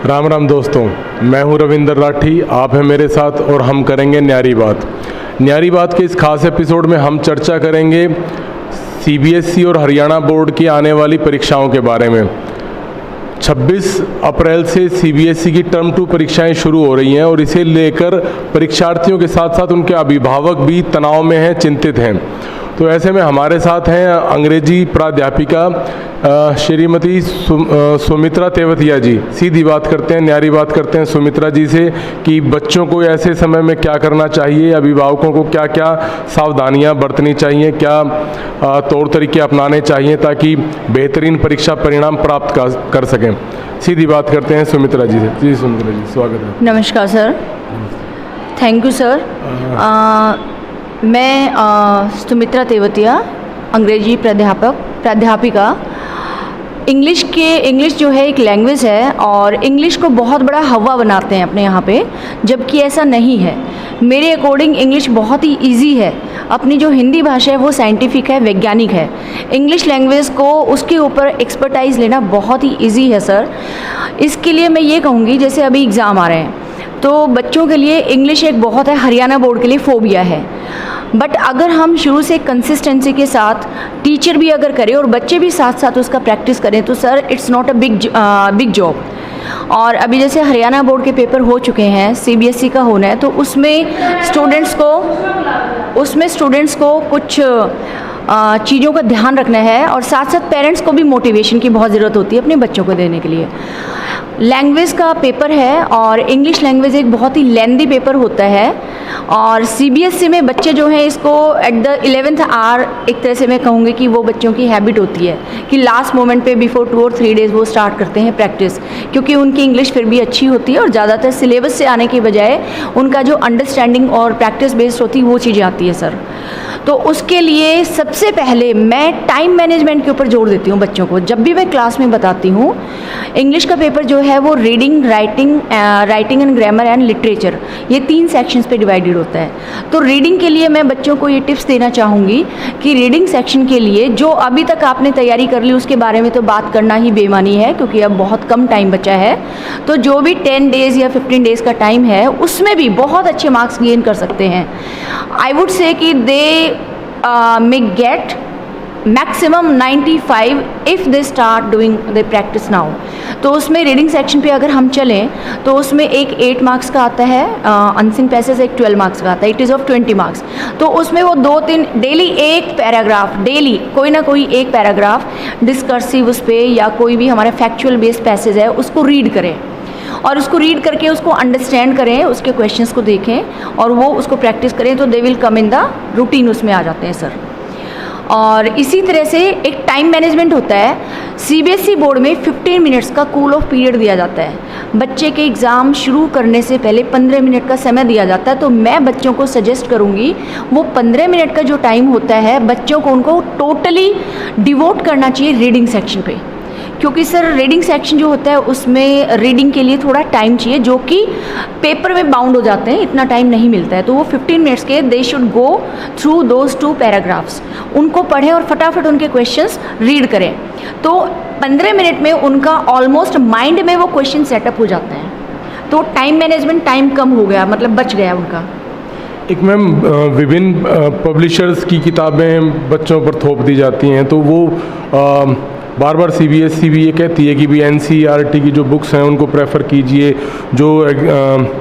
राम राम दोस्तों, मैं हूं रविंदर राठी। आप हैं मेरे साथ और हम करेंगे न्यारी बात। न्यारी बात के इस खास एपिसोड में हम चर्चा करेंगे सीबीएसई और हरियाणा बोर्ड की आने वाली परीक्षाओं के बारे में। 26 अप्रैल से सीबीएसई की टर्म 2 परीक्षाएं शुरू हो रही हैं और इसे लेकर परीक्षार्थियों के साथ साथ उनके अभिभावक भी तनाव में हैं, चिंतित हैं। तो ऐसे में हमारे साथ हैं अंग्रेजी प्राध्यापिका श्रीमती सुमित्रा तेवतिया जी। सीधी बात करते हैं, न्यारी बात करते हैं सुमित्रा जी से कि बच्चों को ऐसे समय में क्या करना चाहिए, अभिभावकों को क्या क्या सावधानियां बरतनी चाहिए, क्या तौर तरीके अपनाने चाहिए ताकि बेहतरीन परीक्षा परिणाम प्राप्त कर सकें। सीधी बात करते हैं सुमित्रा जी से। जी सुमित्रा जी, स्वागत है। नमस्कार सर, थैंक यू सर। मैं सुमित्रा तेवतिया, अंग्रेजी प्राध्यापिका। इंग्लिश जो है एक लैंग्वेज है और इंग्लिश को बहुत बड़ा हवा बनाते हैं अपने यहाँ पे, जबकि ऐसा नहीं है। मेरे अकॉर्डिंग इंग्लिश बहुत ही इजी है। अपनी जो हिंदी भाषा है वो साइंटिफिक है, वैज्ञानिक है। इंग्लिश लैंग्वेज को उसके ऊपर एक्सपर्टाइज लेना बहुत ही इजी है सर। इसके लिए मैं ये कहूँगी, जैसे अभी एग्ज़ाम आ रहे हैं तो बच्चों के लिए इंग्लिश एक बहुत है, हरियाणा बोर्ड के लिए फोबिया है। बट अगर हम शुरू से कंसिस्टेंसी के साथ टीचर भी अगर करें और बच्चे भी साथ साथ उसका प्रैक्टिस करें तो sir it's not a big job. और अभी जैसे हरियाणा बोर्ड के पेपर हो चुके हैं, सीबीएसई का होना है, तो उसमें स्टूडेंट्स को कुछ चीज़ों का ध्यान रखना है और साथ साथ पेरेंट्स को भी मोटिवेशन की बहुत ज़रूरत होती है अपने बच्चों को देने के लिए। लैंग्वेज का पेपर है और इंग्लिश लैंग्वेज एक बहुत ही लेंदी पेपर होता है और सीबीएसई में बच्चे जो हैं इसको एट द 11th आवर, एक तरह से मैं कहूँगी कि वो बच्चों की हैबिट होती है कि लास्ट मोमेंट पे बिफोर 2 और 3 डेज़ वो स्टार्ट करते हैं प्रैक्टिस, क्योंकि उनकी इंग्लिश फिर भी अच्छी होती है और ज़्यादातर सिलेबस से आने के बजाय उनका जो अंडरस्टैंडिंग और प्रैक्टिस बेस्ड होती है वो चीज़ें आती है सर। तो उसके लिए सबसे पहले मैं टाइम मैनेजमेंट के ऊपर जोर देती हूँ बच्चों को। जब भी मैं क्लास में बताती हूँ, इंग्लिश का पेपर जो है वो reading, writing and grammar and literature, ये 3 सेक्शंस पे डिवाइडेड होता है। तो रीडिंग के लिए मैं बच्चों को ये टिप्स देना चाहूँगी कि रीडिंग सेक्शन के लिए जो अभी तक आपने तैयारी कर ली उसके बारे में तो बात करना ही बेईमानी है, क्योंकि अब बहुत कम टाइम बचा है। तो जो भी 10 डेज़ या 15 डेज़ का टाइम है उसमें भी बहुत अच्छे मार्क्स गेन कर सकते हैं। आई वुड से कि दे may get maximum 95 if they start doing the practice now। तो उसमें रीडिंग सेक्शन पे अगर हम चलें तो उसमें एक 8 मार्क्स का आता है, अनसीन पैसेज एक 12 मार्क्स का आता है, इट इज़ ऑफ 20 मार्क्स। तो उसमें वो 2-3 डेली एक पैराग्राफ, डेली कोई ना कोई एक पैराग्राफ डिस्कर्सिव उस पर या कोई भी हमारा फैक्चुअल बेस्ड पैसेज है उसको रीड करें और उसको रीड करके उसको अंडरस्टैंड करें, उसके क्वेश्चंस को देखें और वो उसको प्रैक्टिस करें तो they will come in the routine, उसमें आ जाते हैं सर। और इसी तरह से एक टाइम मैनेजमेंट होता है। सीबीएसई बोर्ड में 15 मिनट्स का कूल ऑफ पीरियड दिया जाता है। बच्चे के एग्ज़ाम शुरू करने से पहले 15 मिनट का समय दिया जाता है। तो मैं बच्चों को सजेस्ट करूँगी वो 15 मिनट का जो टाइम होता है बच्चों को उनको टोटली डिवोट करना चाहिए रीडिंग सेक्शन पे, क्योंकि सर रीडिंग सेक्शन जो होता है उसमें रीडिंग के लिए थोड़ा टाइम चाहिए जो कि पेपर में बाउंड हो जाते हैं, इतना टाइम नहीं मिलता है। तो वो 15 मिनट्स के they should go through those 2 paragraphs, उनको पढ़ें और फटाफट उनके क्वेश्चंस रीड करें। तो 15 मिनट में उनका ऑलमोस्ट माइंड में वो क्वेश्चन सेटअप हो जाते हैं। तो टाइम मैनेजमेंट, टाइम कम हो गया, मतलब बच गया उनका। एक मैम, विभिन्न पब्लिशर्स की किताबें बच्चों पर थोप दी जाती हैं तो वो बार बार सीबीएसई भी ये कहती है कि भी एनसीईआरटी की जो बुक्स हैं उनको प्रेफर कीजिए, जो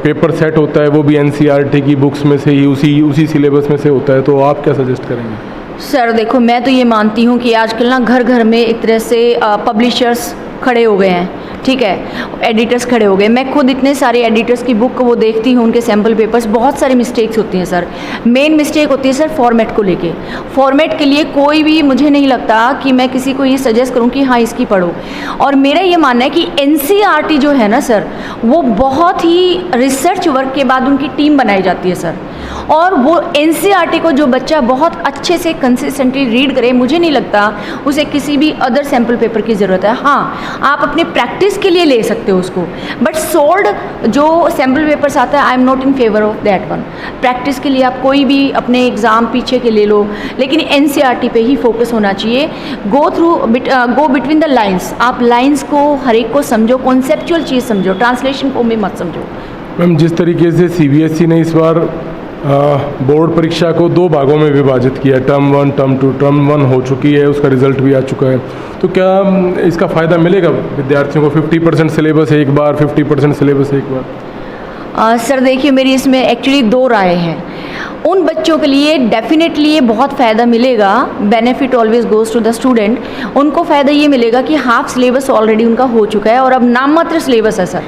पेपर सेट होता है वो भी एनसीईआरटी की बुक्स में से ही उसी सिलेबस में से होता है। तो आप क्या सजेस्ट करेंगे? सर देखो, मैं तो ये मानती हूँ कि आजकल ना घर घर में एक तरह से पब्लिशर्स खड़े हो गए हैं, ठीक है, एडिटर्स खड़े हो गए। मैं खुद इतने सारे एडिटर्स की बुक को वो देखती हूँ, उनके सैम्पल पेपर्स, बहुत सारी मिस्टेक्स होती हैं सर। मेन मिस्टेक होती है सर फॉर्मेट को लेके। फॉर्मेट के लिए कोई भी, मुझे नहीं लगता कि मैं किसी को ये सजेस्ट करूँ कि हाँ इसकी पढ़ो। और मेरा ये मानना है कि एनसीईआरटी जो है ना सर, वो बहुत ही रिसर्च वर्क के बाद उनकी टीम बनाई जाती है सर, और वो एनसीईआरटी को जो बच्चा बहुत अच्छे से कंसिस्टेंटली रीड करे, मुझे नहीं लगता उसे किसी भी अदर सैम्पल पेपर की ज़रूरत है। हाँ, आप अपने प्रैक्टिस के लिए ले सकते हो उसको, बट सोल्ड जो सैम्पल पेपर्स आता है, I am not in favour of that one. Practice के लिए आप कोई भी अपने एग्ज़ाम पीछे के ले लो, लेकिन एनसीईआरटी पे ही फोकस होना चाहिए। गो बिटवीन द लाइन्स, आप लाइन्स को हर एक को समझो, कॉन्सेप्चुअल चीज़ समझो, ट्रांसलेशन को भी मत समझो। मैम, जिस तरीके से सीबीएसई ने इस बार बोर्ड परीक्षा को 2 भागों में विभाजित किया, टर्म 1 टर्म 2, टर्म 1 हो चुकी है, उसका रिजल्ट भी आ चुका है, तो क्या इसका फ़ायदा मिलेगा विद्यार्थियों को? 50% सिलेबस एक बार, 50% सिलेबस एक बार? सर देखिए, मेरी इसमें एक्चुअली 2 राय हैं। उन बच्चों के लिए डेफिनेटली ये बहुत फ़ायदा मिलेगा, benefit always goes to the student. उनको फ़ायदा ये मिलेगा कि हाफ सिलेबस ऑलरेडी उनका हो चुका है और अब नाम मात्र सिलेबस है सर।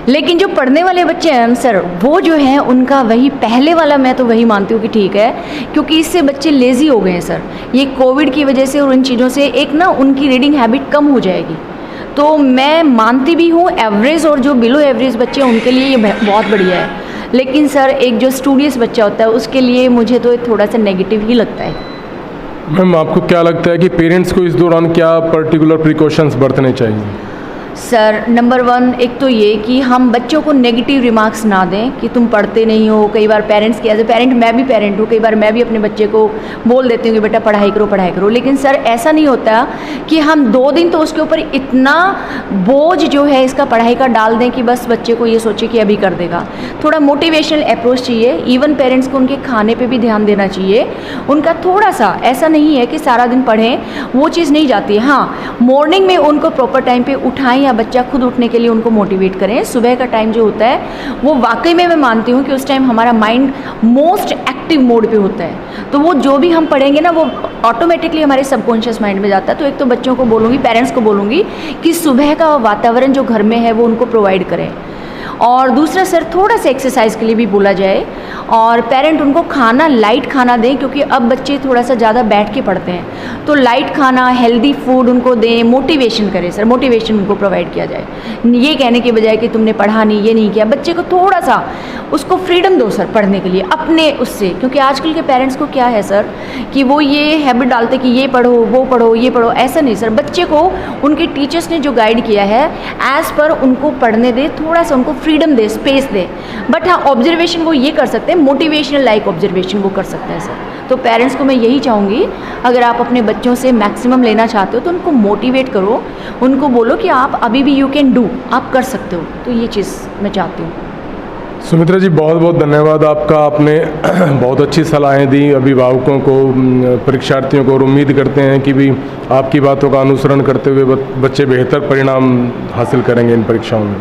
लेकिन जो पढ़ने वाले बच्चे हैं सर, वो जो हैं उनका वही पहले वाला, मैं तो वही मानती हूँ कि ठीक है, क्योंकि इससे बच्चे लेज़ी हो गए हैं सर। ये कोविड की वजह से और उन चीज़ों से एक ना उनकी रीडिंग हैबिट कम हो जाएगी। तो मैं मानती भी हूँ एवरेज और जो बिलो एवरेज बच्चे हैं उनके लिए ये बहुत बढ़िया है, लेकिन सर एक जो स्टूडियस बच्चा होता है उसके लिए मुझे तो थोड़ा सा नेगेटिव ही लगता है। मैम, आपको क्या लगता है कि पेरेंट्स को इस दौरान क्या पर्टिकुलर प्रिकॉशंस बरतने चाहिए? सर नंबर 1 एक तो ये कि हम बच्चों को नेगेटिव रिमार्क्स ना दें कि तुम पढ़ते नहीं हो। कई बार पेरेंट्स के, एज ए पेरेंट मैं भी पेरेंट हूँ, कई बार मैं भी अपने बच्चे को बोल देती हूँ कि बेटा पढ़ाई करो, लेकिन सर ऐसा नहीं होता कि हम 2 दिन तो उसके ऊपर इतना बोझ जो है इसका पढ़ाई का डाल दें कि बस बच्चे को ये सोचे कि अभी कर देगा। थोड़ा मोटिवेशनल अप्रोच चाहिए। इवन पेरेंट्स को उनके खाने पर भी ध्यान देना चाहिए। उनका थोड़ा सा, ऐसा नहीं है कि सारा दिन पढ़ें, वो चीज़ नहीं जाती है। हाँ, मॉर्निंग में उनको प्रॉपर टाइम पर उठाएं या बच्चा खुद उठने के लिए उनको मोटिवेट करें। सुबह का टाइम जो होता है वो वाकई में मैं मानती हूँ कि उस टाइम हमारा माइंड मोस्ट एक्टिव मोड पे होता है, तो वो जो भी हम पढ़ेंगे ना वो ऑटोमेटिकली हमारे सबकॉन्शियस माइंड में जाता है। तो एक तो बच्चों को बोलूँगी, पेरेंट्स को बोलूँगी कि सुबह का वातावरण जो घर में है वो उनको प्रोवाइड करें। और दूसरा सर, थोड़ा सा एक्सरसाइज के लिए भी बोला जाए, और पेरेंट उनको खाना लाइट खाना दें, क्योंकि अब बच्चे थोड़ा सा ज़्यादा बैठ के पढ़ते हैं, तो लाइट खाना, हेल्दी फूड उनको दें, मोटिवेशन करें सर, मोटिवेशन उनको प्रोवाइड किया जाए। ये कहने के बजाय कि तुमने पढ़ा नहीं, ये नहीं किया, बच्चे को थोड़ा सा उसको फ्रीडम दो सर पढ़ने के लिए अपने उससे। क्योंकि आजकल के पेरेंट्स को क्या है सर कि वो ये हैबिट डालते कि ये पढ़ो, वो पढ़ो, ये पढ़ो। ऐसा नहीं सर, बच्चे को उनके टीचर्स ने जो गाइड किया है एज़ पर उनको पढ़ने दे, थोड़ा सा उनको freedom they, space they. But हाँ, ऑब्जर्वेशन वो ये कर सकते हैं, मोटिवेशनल लाइक ऑब्जर्वेशन वो कर सकते हैं सर। तो पेरेंट्स को मैं यही चाहूँगी, अगर आप अपने बच्चों से मैक्सिमम लेना चाहते हो तो उनको मोटिवेट करो, उनको बोलो कि आप अभी भी यू कैन डू, आप कर सकते हो। तो ये चीज़ मैं चाहती हूँ। सुमित्रा जी, बहुत बहुत धन्यवाद आपका। आपने बहुत अच्छी सलाहें दी अभिभावकों को, परीक्षार्थियों को, और उम्मीद करते हैं कि भी आपकी बातों का अनुसरण करते हुए बच्चे बेहतर परिणाम हासिल करेंगे इन परीक्षाओं में।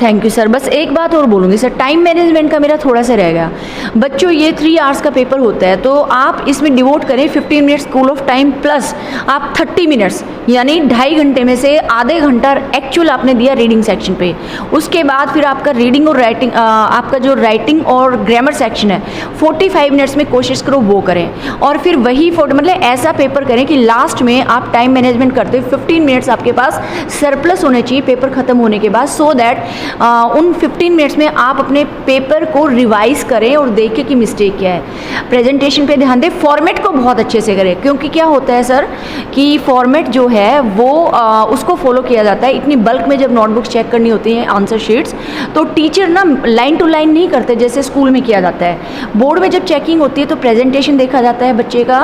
Thank you sir. बस एक बात और बोलूँगी सर, टाइम मैनेजमेंट का मेरा थोड़ा सा रह गया। बच्चों, ये 3 आवर्स का पेपर होता है, तो आप इसमें डिवोट करें 15 minutes school of time, plus आप 30 मिनट्स यानी 2.5 घंटे में से आधे घंटा एक्चुअल आपने दिया रीडिंग सेक्शन पे। उसके बाद फिर आपका रीडिंग और राइटिंग, आपका जो राइटिंग और ग्रामर सेक्शन है 45 मिनट्स में कोशिश करो वो करें। और फिर वही मतलब ऐसा पेपर करें कि लास्ट में आप टाइम मैनेजमेंट करते हुए 15 मिनट्स आपके पास सरप्लस होने चाहिए पेपर ख़त्म होने के बाद, सो दैट उन 15 मिनट्स में आप अपने पेपर को रिवाइज करें और देखें कि मिस्टेक क्या है। प्रेजेंटेशन पे ध्यान दें, फॉर्मेट को बहुत अच्छे से करें, क्योंकि क्या होता है सर कि फॉर्मेट जो है वो उसको फॉलो किया जाता है। इतनी बल्क में जब नोटबुक्स चेक करनी होती हैं, आंसर शीट्स, तो टीचर ना लाइन टू लाइन नहीं करते जैसे स्कूल में किया जाता है। बोर्ड में जब चेकिंग होती है तो प्रेजेंटेशन देखा जाता है बच्चे का,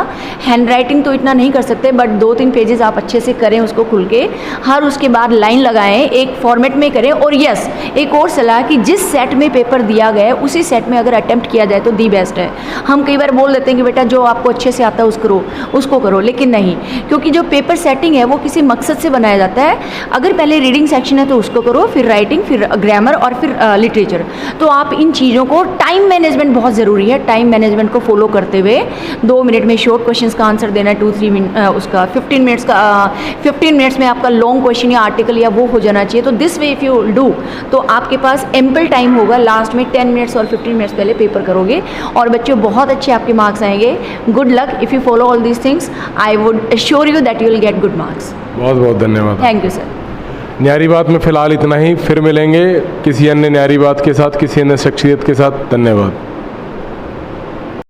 हैंड राइटिंग तो इतना नहीं कर सकते, बट 2-3 पेजेस आप अच्छे से करें उसको खुल के, हर उसके बाद लाइन लगाएं, एक फॉर्मेट में करें। और यस, एक और सलाह कि जिस सेट में पेपर दिया गया है उसी सेट में अगर अटेम्प्ट किया जाए तो दी बेस्ट है। हम कई बार बोल देते हैं कि बेटा जो आपको अच्छे से आता है उसको करो, लेकिन नहीं, क्योंकि जो पेपर सेटिंग है वो किसी मकसद से बनाया जाता है। अगर पहले रीडिंग सेक्शन है तो उसको करो, फिर राइटिंग, फिर ग्रामर और फिर लिटरेचर। तो आप इन चीज़ों को, टाइम मैनेजमेंट बहुत ज़रूरी है, टाइम मैनेजमेंट को फॉलो करते हुए 2 मिनट में शॉर्ट क्वेश्चंस का आंसर देना है, 2-3 मिनट उसका 15 मिनट्स का 15 मिनट्स में आपका लॉन्ग क्वेश्चन या आर्टिकल या वो हो जाना चाहिए। तो this way if you do तो आपके पास एम्पल टाइम होगा, लास्ट में 10 मिनट्स और 15 मिनट्स पहले पेपर करोगे और बच्चों बहुत अच्छे आपके मार्क्स आएंगे। Good luck if you follow all these things, I would assure you that you will get good marks. बहुत बहुत धन्यवाद। Thank you sir. न्यारी बात में फ़िलहाल इतना ही, फिर मिलेंगे किसी अन्य न्यारी बात के साथ, किसी अन्य शख्सियत के साथ। धन्यवाद।